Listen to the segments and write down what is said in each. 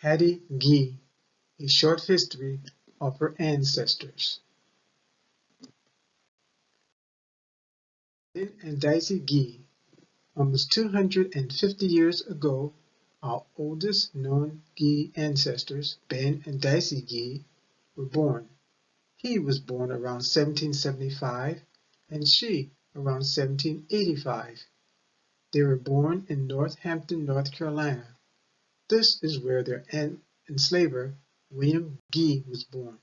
Hattie Gee, A Short History of Her Ancestors. Ben and Dicey Gee. Almost 250 years ago, our oldest known Gee ancestors, Ben and Dicey Gee, were born. He was born around 1775 and she around 1785. They were born in Northampton, North Carolina. This is where their enslaver, William Gee, was born.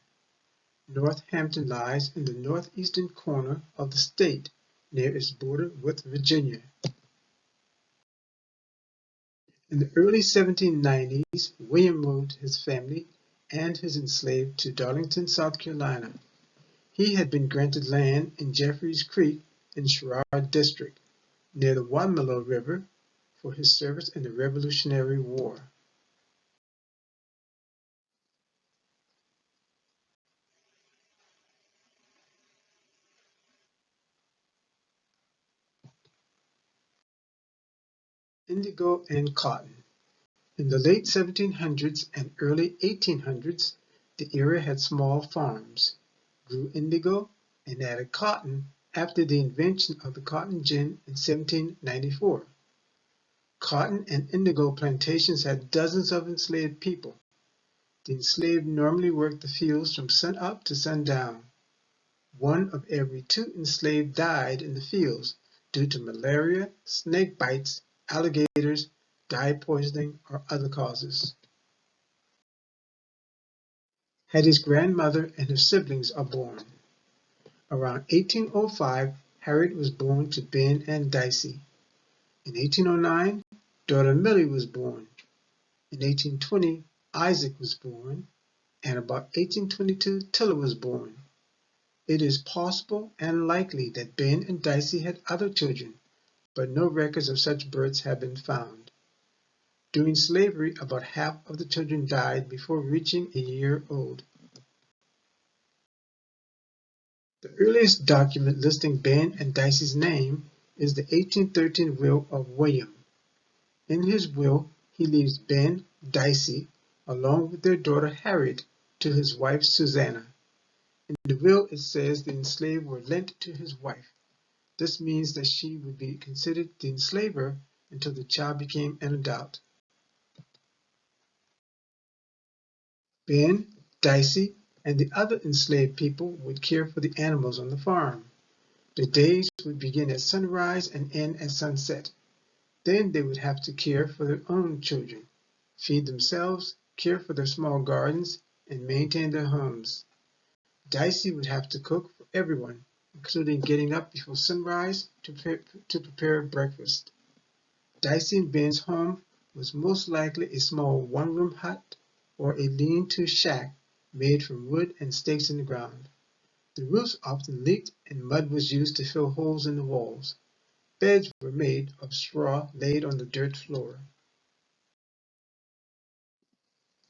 Northampton lies in the northeastern corner of the state, near its border with Virginia. In the early 1790s, William moved his family and his enslaved to Darlington, South Carolina. He had been granted land in Jeffreys Creek in Sherrard District, near the Watermellow River, for his service in the Revolutionary War. Indigo and cotton. In the late 1700s and early 1800s, the area had small farms, grew indigo, and added cotton after the invention of the cotton gin in 1794. Cotton and indigo plantations had dozens of enslaved people. The enslaved normally worked the fields from sun-up to sundown. One of every two enslaved died in the fields due to malaria, snake bites, alligators, dye poisoning, or other causes. Hattie's grandmother and her siblings are born. Around 1805, Harriet was born to Ben and Dicey. In 1809, daughter Millie was born. In 1820, Isaac was born, and about 1822, Tilla was born. It is possible and likely that Ben and Dicey had other children, but no records of such births have been found. During slavery, about half of the children died before reaching a year old. The earliest document listing Ben and Dicey's name is the 1813 will of William. In his will, he leaves Ben, Dicey, along with their daughter Harriet, to his wife Susanna. In the will, it says the enslaved were lent to his wife. This means that she would be considered the enslaver until the child became an adult. Ben, Dicey, and the other enslaved people would care for the animals on the farm. The days would begin at sunrise and end at sunset. Then they would have to care for their own children, feed themselves, care for their small gardens, and maintain their homes. Dicey would have to cook for everyone, including getting up before sunrise to prepare breakfast. Dicey and Ben's home was most likely a small one-room hut or a lean-to shack made from wood and stakes in the ground. The roofs often leaked and mud was used to fill holes in the walls. Beds were made of straw laid on the dirt floor.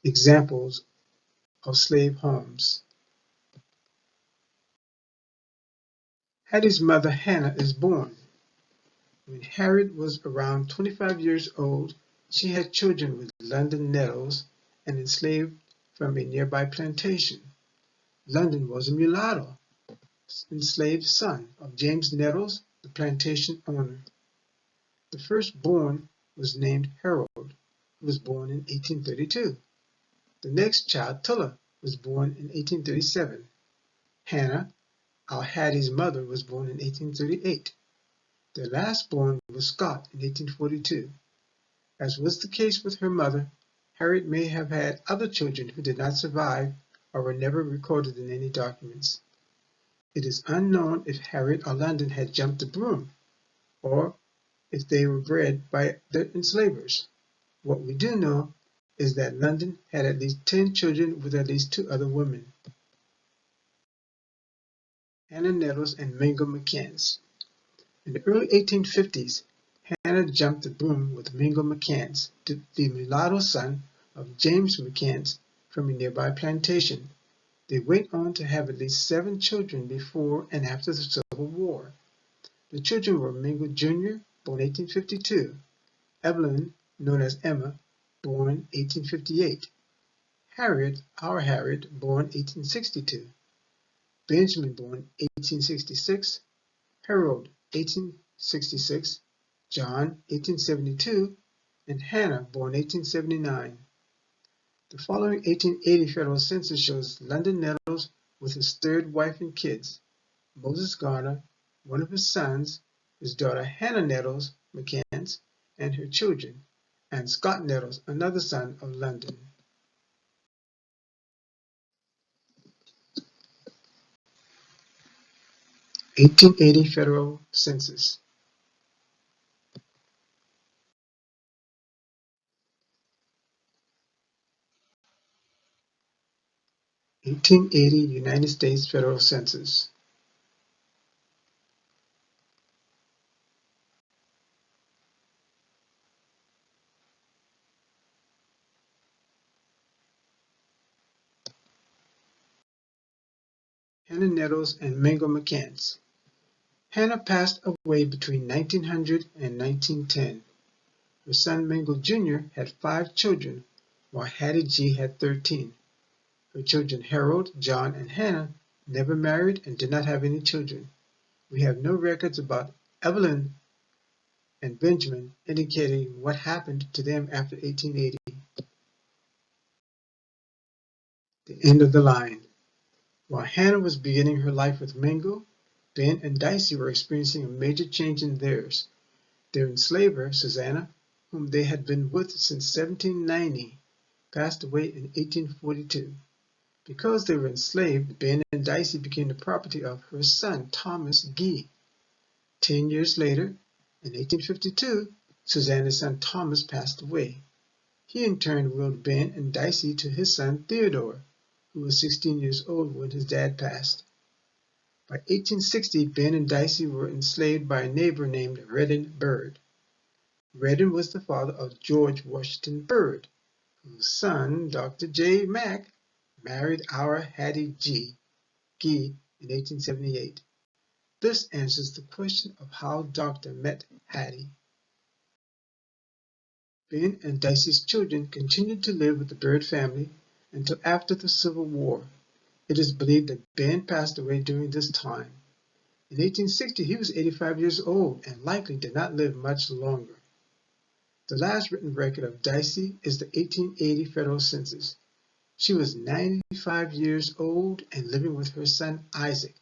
Examples of slave homes. Hattie's mother Hannah is born. When Harriet was around 25 years old, she had children with London Nettles, an enslaved from a nearby plantation. London was a mulatto, enslaved son of James Nettles, the plantation owner. The firstborn was named Harold, who was born in 1832. The next child, Tilla, was born in 1837. Hannah, our Hattie's mother, was born in 1838. Their last born was Scott in 1842. As was the case with her mother, Harriet may have had other children who did not survive or were never recorded in any documents. It is unknown if Harriet or London had jumped the broom, or if they were bred by their enslavers. What we do know is that London had at least 10 children with at least 2 other women. Hannah Nettles and Mingo McCants. In the early 1850s, Hannah jumped the broom with Mingo McCants, the mulatto son of James McCants from a nearby plantation. They went on to have at least 7 children before and after the Civil War. The children were Mingo Jr., born 1852, Evelyn, known as Emma, born 1858, Harriet, our Harriet, born 1862, Benjamin, born 1866, Harold, 1866, John, 1872, and Hannah, born 1879. The following 1880 federal census shows London Nettles with his third wife and kids, Moses Garner, one of his sons, his daughter Hannah Nettles, McCants, and her children, and Scott Nettles, another son of London. 1880 federal census. 1880 United States federal census. Hannah Nettles and Mingo McCants. Hannah passed away between 1900 and 1910. Her son Mingo Jr. had 5 children, while Hattie Gee had 13. Her children Harold, John, and Hannah never married and did not have any children. We have no records about Evelyn and Benjamin indicating what happened to them after 1880. The end of the line. While Hannah was beginning her life with Mingo, Ben and Dicey were experiencing a major change in theirs. Their enslaver, Susanna, whom they had been with since 1790, passed away in 1842. Because they were enslaved, Ben and Dicey became the property of her son, Thomas Gee. 10 years later, in 1852, Susanna's son Thomas passed away. He in turn willed Ben and Dicey to his son Theodore, who was 16 years old when his dad passed. By 1860, Ben and Dicey were enslaved by a neighbor named Redden Bird. Redden was the father of George Washington Bird, whose son, Dr. J. Mack, married our Hattie Gee in 1878. This answers the question of how Doctor met Hattie. Ben and Dicey's children continued to live with the Bird family until after the Civil War. It is believed that Ben passed away during this time. In 1860, he was 85 years old and likely did not live much longer. The last written record of Dicey is the 1880 federal census. She was 95 years old and living with her son Isaac,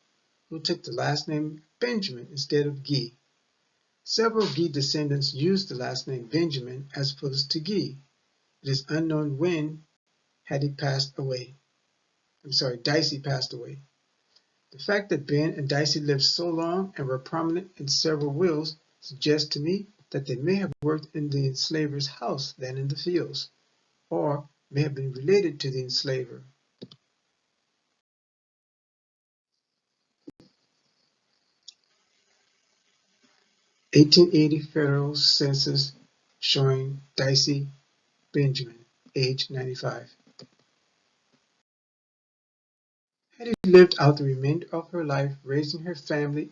who took the last name Benjamin instead of Gee. Several Gee descendants used the last name Benjamin as opposed to Gee. It is unknown when Dicey passed away. The fact that Ben and Dicey lived so long and were prominent in several wills suggests to me that they may have worked in the enslaver's house than in the fields, or may have been related to the enslaver. 1880 federal census showing Dicey Benjamin, age 95. Hattie lived out the remainder of her life raising her family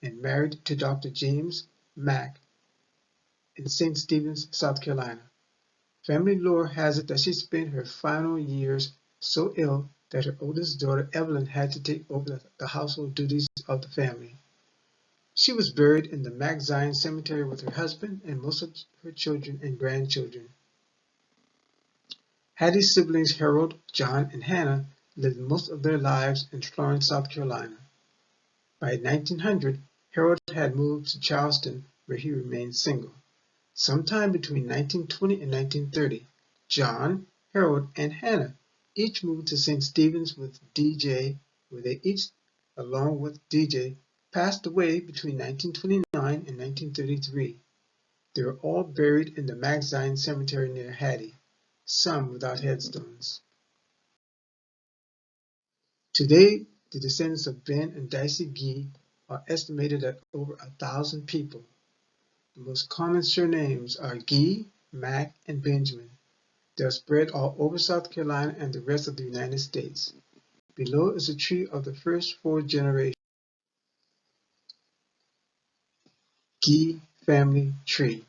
and married to Dr. James Mack in St. Stephen, South Carolina. Family lore has it that she spent her final years so ill that her oldest daughter Evelyn had to take over the household duties of the family. She was buried in the Mack Zion Cemetery with her husband and most of her children and grandchildren. Hattie's siblings Harold, John, and Hannah lived most of their lives in Florence, South Carolina. By 1900, Harold had moved to Charleston, where he remained single. Sometime between 1920 and 1930, John, Harold, and Hannah each moved to St. Stephen's with DJ, where they each, along with DJ, passed away between 1929 and 1933. They were all buried in the Mack Zion Cemetery near Hattie, some without headstones. Today, the descendants of Ben and Dicey Gee are estimated at over 1,000 people. The most common surnames are Gee, Mack, and Benjamin. They are spread all over South Carolina and the rest of the United States. Below is a tree of the first 4 generations. Gee family tree.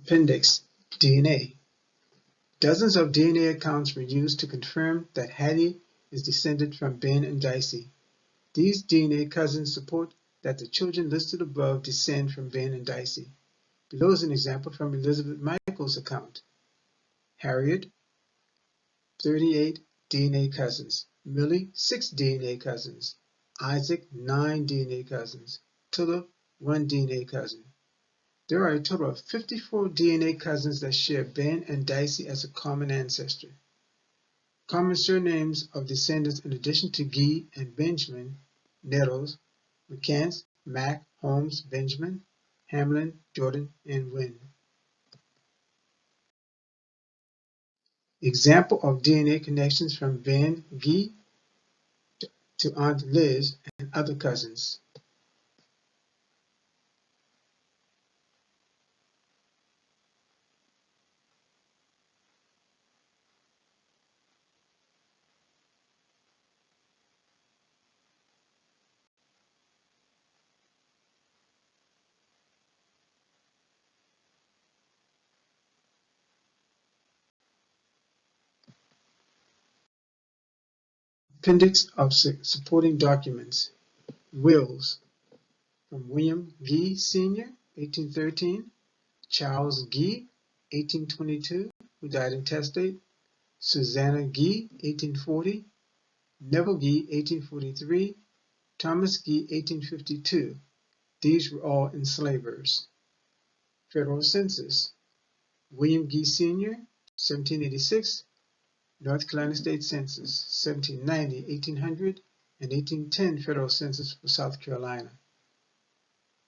Appendix: DNA. Dozens of DNA accounts were used to confirm that Hattie is descended from Ben and Dicey. These DNA cousins support that the children listed above descend from Ben and Dicey. Below is an example from Elizabeth Michaels' account. Harriet, 38 DNA cousins. Millie, 6 DNA cousins. Isaac, 9 DNA cousins. Tilla, 1 DNA cousin. There are a total of 54 DNA cousins that share Ben and Dicey as a common ancestor. Common surnames of descendants in addition to Gee and Benjamin, Nettles, McCants, Mack, Holmes, Benjamin, Hamlin, Jordan, and Wynn. Example of DNA connections from Ben Gee to Aunt Liz and other cousins. Appendix of supporting documents. Wills from William Gee Sr., 1813, Charles Gee, 1822, who died intestate, Susanna Gee, 1840, Neville Gee, 1843, Thomas Gee, 1852. These were all enslavers. Federal Census. William Gee Sr., 1786, North Carolina State Census, 1790, 1800, and 1810 Federal Census for South Carolina.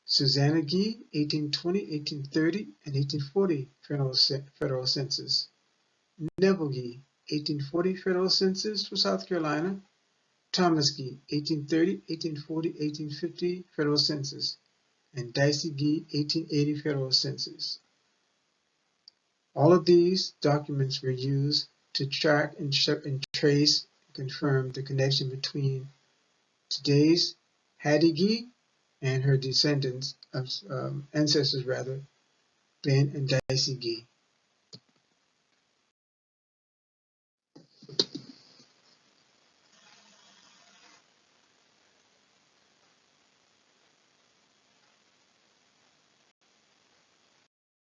Susanna Gee, 1820, 1830, and 1840 Federal Census. Neville Gee, 1840 Federal Census for South Carolina. Thomas Gee, 1830, 1840, 1850 Federal Census. And Dicey Gee, 1880 Federal Census. All of these documents were used to track and trace and confirm the connection between today's Hattie Gee and her descendants, ancestors rather, Ben and Dicey Gee.